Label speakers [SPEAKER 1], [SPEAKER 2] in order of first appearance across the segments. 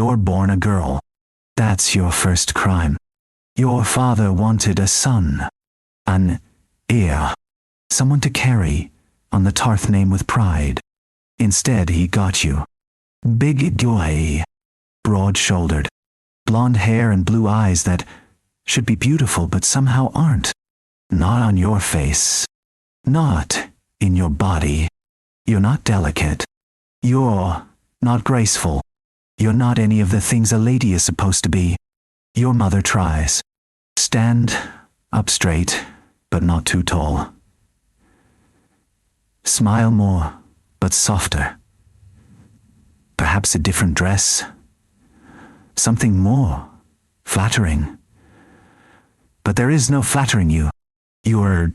[SPEAKER 1] you're born a girl. That's your first crime. Your father wanted a son. An heir. Someone to carry on the Tarth name with pride. Instead, he got you. Big guy. Broad-shouldered. Blonde hair and blue eyes that should be beautiful but somehow aren't. Not on your face. Not in your body. You're not delicate. You're not graceful. You're not any of the things a lady is supposed to be. Your mother tries. Stand up straight, but not too tall. Smile more, but softer. Perhaps a different dress. Something more flattering. But there is no flattering you. You're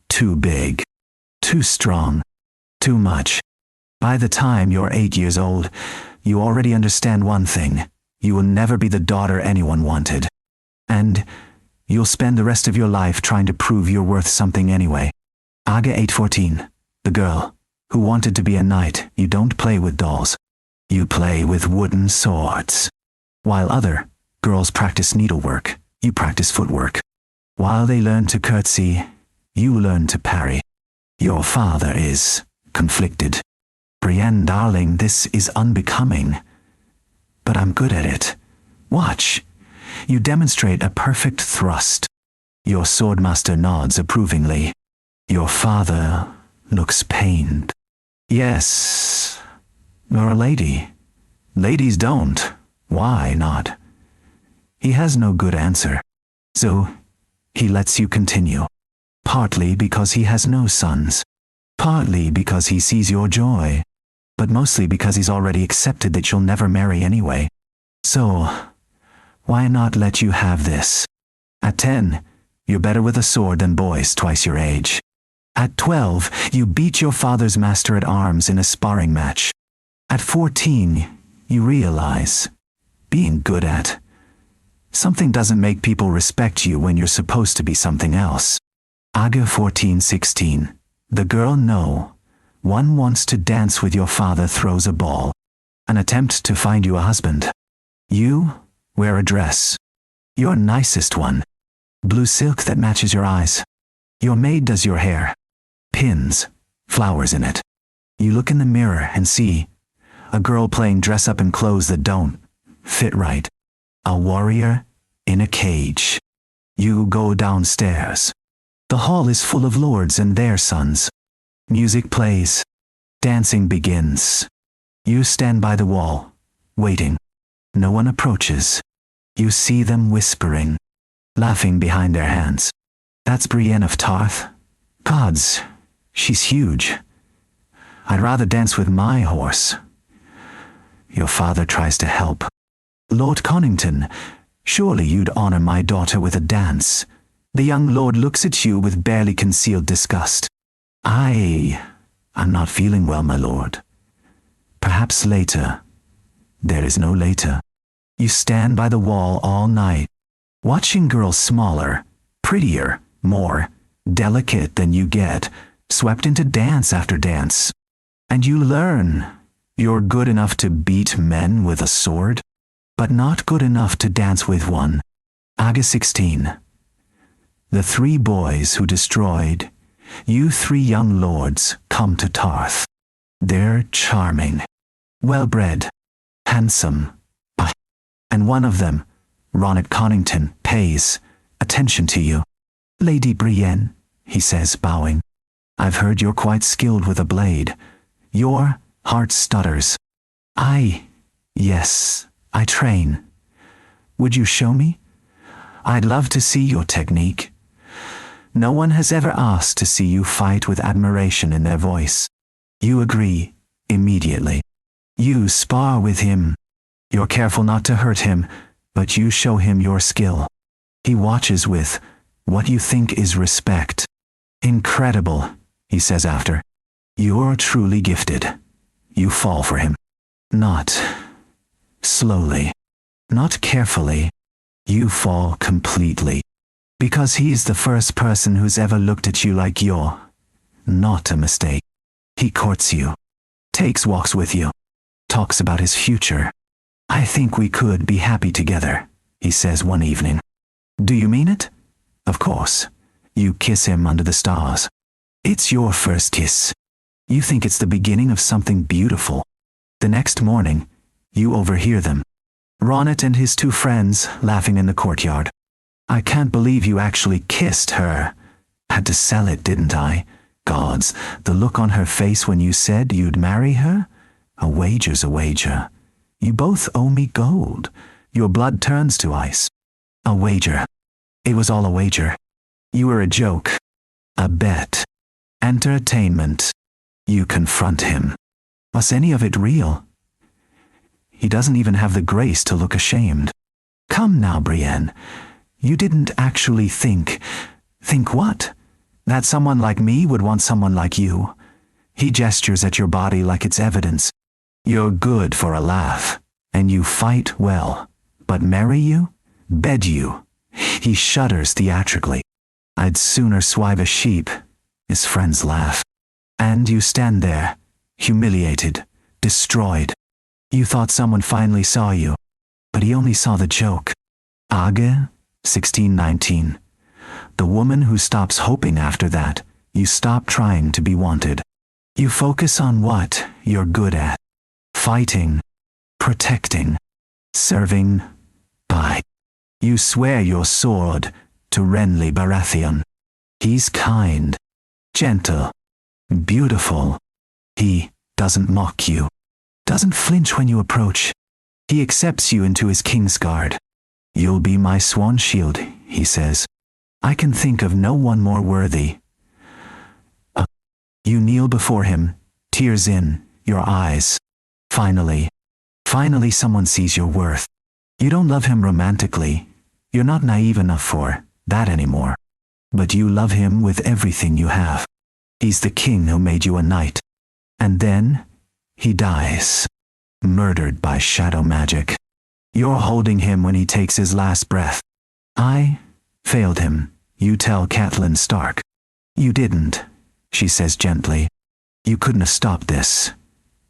[SPEAKER 1] too big, too strong, too much. By the time you're 8 years old, you already understand one thing. You will never be the daughter anyone wanted. And you'll spend the rest of your life trying to prove you're worth something anyway. Aga 8:14, the girl who wanted to be a knight. You don't play with dolls. You play with wooden swords. While other girls practice needlework, you practice footwork. While they learn to curtsy, you learn to parry. Your father is conflicted. Brienne, darling, this is unbecoming. But I'm good at it. Watch. You demonstrate a perfect thrust. Your swordmaster nods approvingly. Your father looks pained. Yes, you're a lady. Ladies don't. Why not? He has no good answer. So he lets you continue. Partly because he has no sons. Partly because he sees your joy. But mostly because he's already accepted that you'll never marry anyway. So, why not let you have this? At 10, you're better with a sword than boys twice your age. At 12, you beat your father's master at arms in a sparring match. At 14, you realize, being good at something doesn't make people respect you when you're supposed to be something else. Aga 14:16, the girl no. One wants to dance with your father throws a ball. An attempt to find you a husband. You wear a dress. Your nicest one. Blue silk that matches your eyes. Your maid does your hair. Pins, flowers in it. You look in the mirror and see a girl playing dress up in clothes that don't fit right. A warrior in a cage. You go downstairs. The hall is full of lords and their sons. Music plays. Dancing begins. You stand by the wall, waiting. No one approaches. You see them whispering, laughing behind their hands. That's Brienne of Tarth. Gods, she's huge. I'd rather dance with my horse. Your father tries to help. Lord Connington, surely you'd honor my daughter with a dance. The young lord looks at you with barely concealed disgust. I'm not feeling well, my lord. Perhaps later. There is no later. You stand by the wall all night, watching girls smaller, prettier, more delicate than you get, swept into dance after dance. And you learn you're good enough to beat men with a sword, but not good enough to dance with one. Aga 16. The 3 boys who destroyed you 3 young lords come to Tarth. They're charming, well-bred, handsome, and one of them, Ronald Connington, pays attention to you. Lady Brienne, he says, bowing. I've heard you're quite skilled with a blade. Your heart stutters. Yes, I train. Would you show me? I'd love to see your technique. No one has ever asked to see you fight with admiration in their voice. You agree immediately. You spar with him. You're careful not to hurt him, but you show him your skill. He watches with what you think is respect. Incredible, he says after. You're truly gifted. You fall for him. Not slowly, not carefully. You fall completely. Because he's the first person who's ever looked at you like you're not a mistake. He courts you, takes walks with you, talks about his future. I think we could be happy together, he says one evening. Do you mean it? Of course. You kiss him under the stars. It's your first kiss. You think it's the beginning of something beautiful. The next morning, you overhear them. Ronnet and his two friends laughing in the courtyard. I can't believe you actually kissed her. Had to sell it, didn't I? Gods, the look on her face when you said you'd marry her? A wager's a wager. You both owe me gold. Your blood turns to ice. A wager. It was all a wager. You were a joke. A bet. Entertainment. You confront him. Was any of it real? He doesn't even have the grace to look ashamed. Come now, Brienne. You didn't actually think. Think what? That someone like me would want someone like you. He gestures at your body like it's evidence. You're good for a laugh, and you fight well. But marry you? Bed you? He shudders theatrically. I'd sooner swive a sheep. His friends laugh. And you stand there, humiliated, destroyed. You thought someone finally saw you, but he only saw the joke. Age, 1619. The woman who stops hoping after that, you stop trying to be wanted. You focus on what you're good at. Fighting, protecting, serving, by. You swear your sword to Renly Baratheon. He's kind, gentle, beautiful. He doesn't mock you, doesn't flinch when you approach. He accepts you into his Kingsguard. You'll be my swan shield, he says. I can think of no one more worthy. You kneel before him, tears in your eyes. Finally someone sees your worth. You don't love him romantically. You're not naive enough for that anymore. But you love him with everything you have. He's the king who made you a knight. And then, he dies. Murdered by shadow magic. You're holding him when he takes his last breath. I failed him, you tell Catelyn Stark. You didn't, she says gently. You couldn't have stopped this.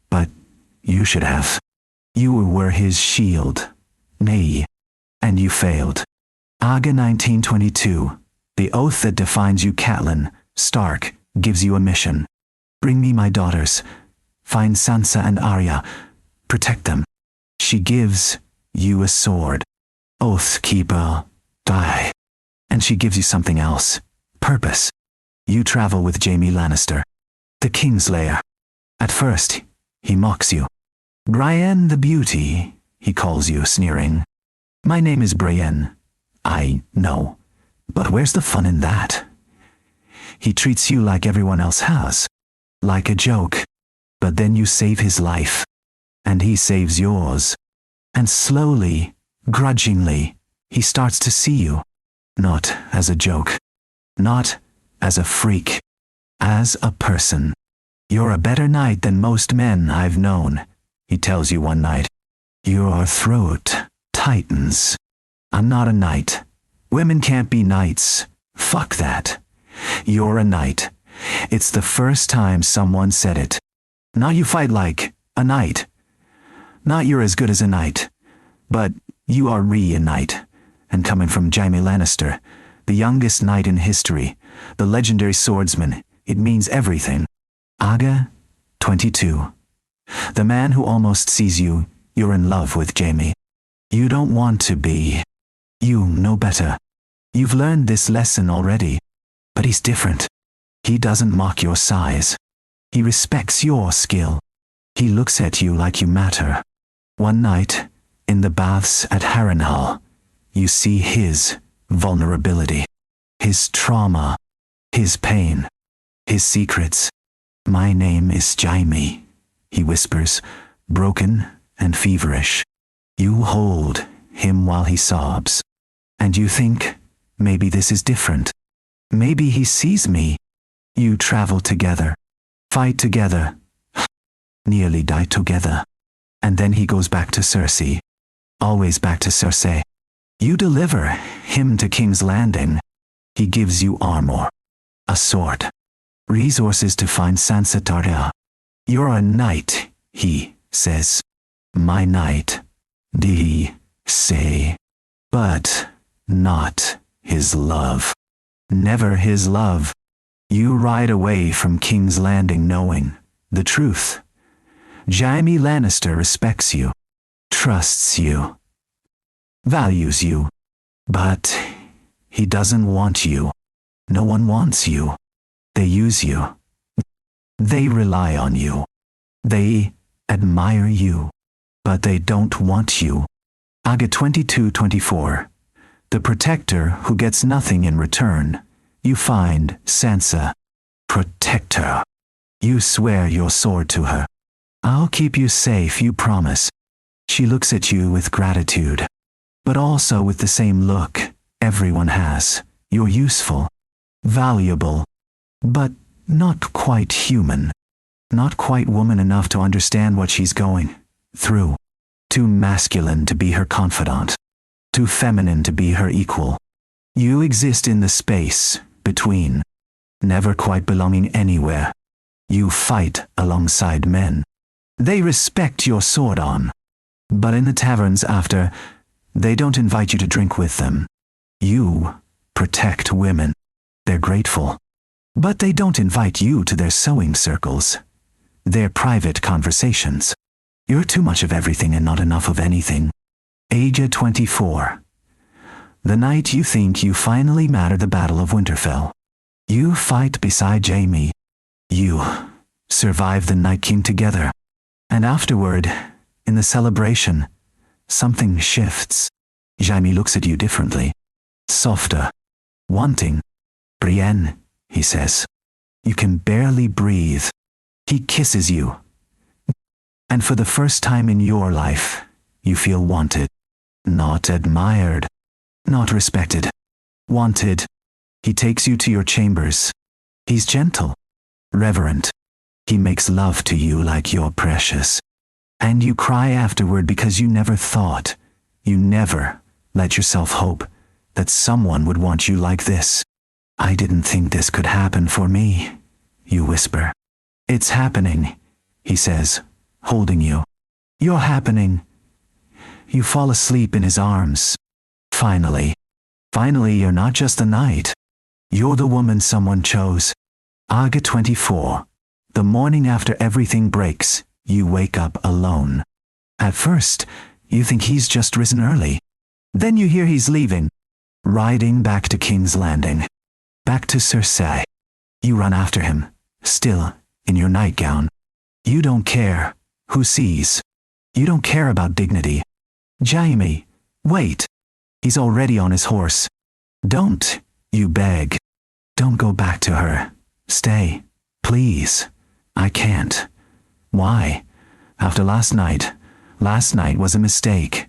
[SPEAKER 1] But you should have. You were his shield. Nay. And you failed. Age 1922. The oath that defines you, Catelyn Stark, gives you a mission. Bring me my daughters. Find Sansa and Arya. Protect them. She gives you a sword. Oath keeper, die. And she gives you something else. Purpose. You travel with Jaime Lannister, the Kingslayer. At first, he mocks you. Brienne the Beauty, he calls you, sneering. My name is Brienne. I know. But where's the fun in that? He treats you like everyone else has. Like a joke. But then you save his life. And he saves yours. And slowly, grudgingly, he starts to see you. Not as a joke. Not as a freak. As a person. You're a better knight than most men I've known, he tells you one night. Your throat tightens. I'm not a knight. Women can't be knights. Fuck that. You're a knight. It's the first time someone said it. Not you fight like a knight. Not you're as good as a knight. But you are a knight. And coming from Jaime Lannister, the youngest knight in history, the legendary swordsman, it means everything. Age, 22. The man who almost sees you, you're in love with Jaime. You don't want to be. You know better. You've learned this lesson already. But he's different. He doesn't mock your size. He respects your skill. He looks at you like you matter. One night, in the baths at Harrenhal, you see his vulnerability, his trauma, his pain, his secrets. My name is Jaime, he whispers, broken and feverish. You hold him while he sobs. And you think, maybe this is different. Maybe he sees me. You travel together, fight together, nearly die together. And then he goes back to Cersei. Always back to Cersei. You deliver him to King's Landing. He gives you armor, a sword, resources to find Sansa Tarja. You're a knight, he says. My knight. D. Say. But not his love. Never his love. You ride away from King's Landing knowing the truth. Jaime Lannister respects you, trusts you, values you, but he doesn't want you. No one wants you. They use you. They rely on you. They admire you, but they don't want you. Aga 22:24. The protector who gets nothing in return. You find Sansa. Protect her. You swear your sword to her. I'll keep you safe, you promise. She looks at you with gratitude, but also with the same look everyone has. You're useful, valuable, but not quite human. Not quite woman enough to understand what she's going through. Too masculine to be her confidant. Too feminine to be her equal. You exist in the space between, never quite belonging anywhere. You fight alongside men. They respect your sword on, but in the taverns after, they don't invite you to drink with them. You protect women. They're grateful, but they don't invite you to their sewing circles, their private conversations. You're too much of everything and not enough of anything. Age 24. The night you think you finally matter, the Battle of Winterfell. You fight beside Jaime. You survive the Night King together. And afterward, in the celebration, something shifts. Jaime looks at you differently. Softer. Wanting. Brienne, he says. You can barely breathe. He kisses you. And for the first time in your life, you feel wanted. Not admired. Not respected. Wanted. He takes you to your chambers. He's gentle. Reverent. He makes love to you like you're precious. And you cry afterward because you never thought, you never let yourself hope that someone would want you like this. I didn't think this could happen for me, you whisper. It's happening, he says, holding you. You're happening. You fall asleep in his arms. Finally. Finally, you're not just the knight. You're the woman someone chose. Aga 24. The morning after everything breaks, you wake up alone. At first, you think he's just risen early. Then you hear he's leaving. Riding back to King's Landing. Back to Cersei. You run after him, still in your nightgown. You don't care who sees. You don't care about dignity. Jaime, wait. He's already on his horse. Don't, you beg. Don't go back to her. Stay, please. I can't. Why? After last night was a mistake.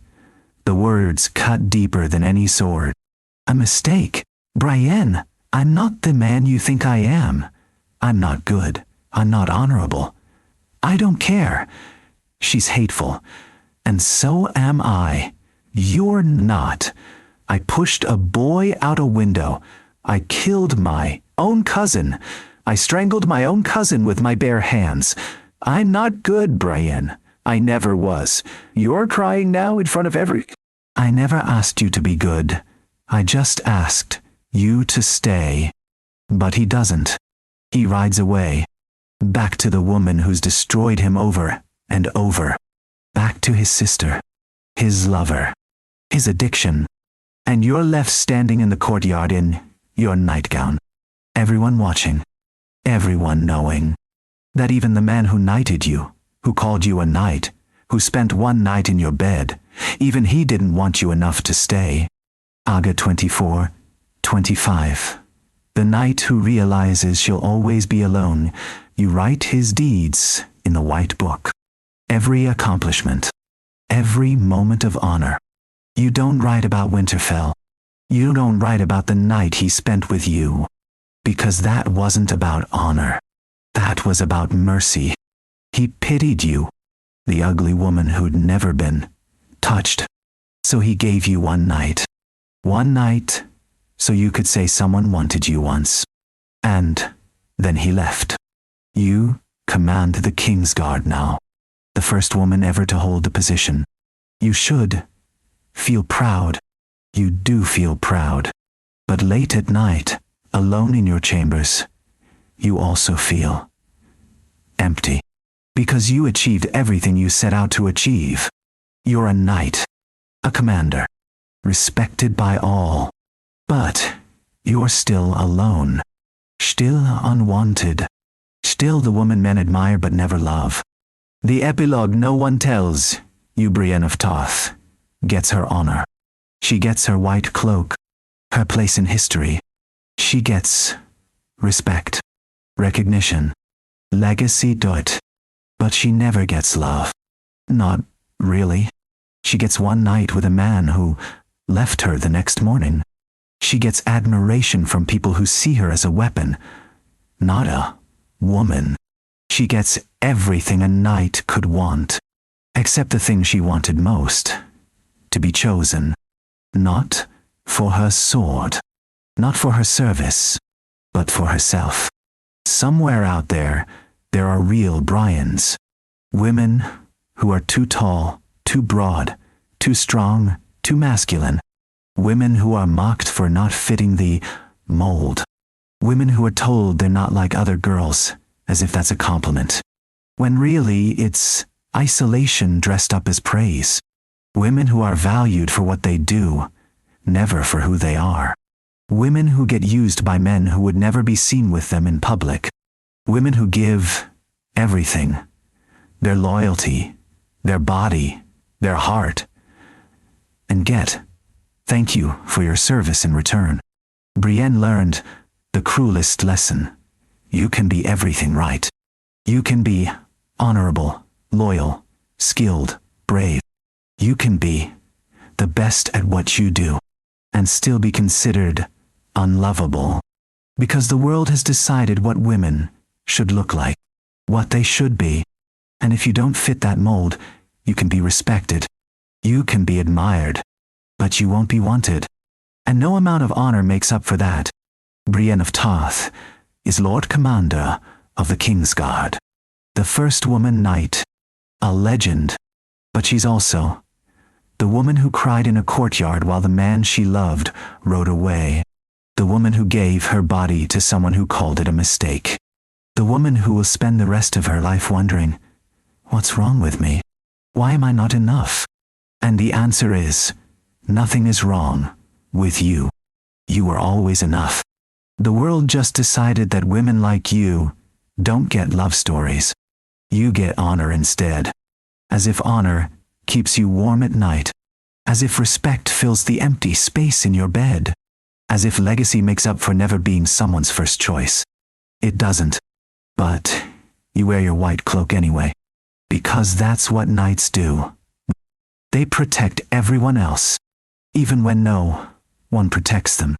[SPEAKER 1] The words cut deeper than any sword. A mistake? Brienne, I'm not the man you think I am. I'm not good. I'm not honorable. I don't care. She's hateful. And so am I. You're not. I pushed a boy out a window. I killed my own cousin. I strangled my own cousin with my bare hands. I'm not good, Brienne. I never was. You're crying now in front of I never asked you to be good. I just asked you to stay. But he doesn't. He rides away. Back to the woman who's destroyed him over and over. Back to his sister. His lover. His addiction. And you're left standing in the courtyard in your nightgown. Everyone watching. Everyone knowing that even the man who knighted you, who called you a knight, who spent one night in your bed, even he didn't want you enough to stay. Aga 24:25. The knight who realizes she'll always be alone, you write his deeds in the white book. Every accomplishment, every moment of honor. You don't write about Winterfell. You don't write about the night he spent with you. Because that wasn't about honor. That was about mercy. He pitied you, the ugly woman who'd never been touched. So he gave you one night. One night, so you could say someone wanted you once. And then he left. You command the Kingsguard now. The first woman ever to hold the position. You should feel proud. You do feel proud. But late at night, alone in your chambers, you also feel empty. Because you achieved everything you set out to achieve. You're a knight, a commander, respected by all. But you're still alone, still unwanted, still the woman men admire but never love. The epilogue no one tells you, Brienne of Tarth, gets her honor. She gets her white cloak, her place in history. She gets respect, recognition, legacy, but she never gets love. Not really. She gets one night with a man who left her the next morning. She gets admiration from people who see her as a weapon, not a woman. She gets everything a knight could want, except the thing she wanted most, to be chosen, not for her sword, not for her service, but for herself. Somewhere out there are real Brians, women who are too tall, too broad, too strong, too masculine, women who are mocked for not fitting the mold, women who are told they're not like other girls, as if that's a compliment, when really it's isolation dressed up as praise. Women who are valued for what they do, never for who they are. Women who get used by men who would never be seen with them in public. Women who give everything, their loyalty, their body, their heart, and get thank you for your service in return. Brienne learned the cruelest lesson. You can be everything right. You can be honorable, loyal, skilled, brave. You can be the best at what you do and still be considered unlovable. Because the world has decided what women should look like, what they should be. And if you don't fit that mold, you can be respected. You can be admired, but you won't be wanted. And no amount of honor makes up for that. Brienne of Tarth is Lord Commander of the King's Guard, the first woman knight, a legend. But she's also the woman who cried in a courtyard while the man she loved rode away. The woman who gave her body to someone who called it a mistake. The woman who will spend the rest of her life wondering, what's wrong with me? Why am I not enough? And the answer is, nothing is wrong with you. You are always enough. The world just decided that women like you don't get love stories. You get honor instead. As if honor keeps you warm at night. As if respect fills the empty space in your bed. As if legacy makes up for never being someone's first choice. It doesn't. But you wear your white cloak anyway. Because that's what knights do. They protect everyone else, even when no one protects them.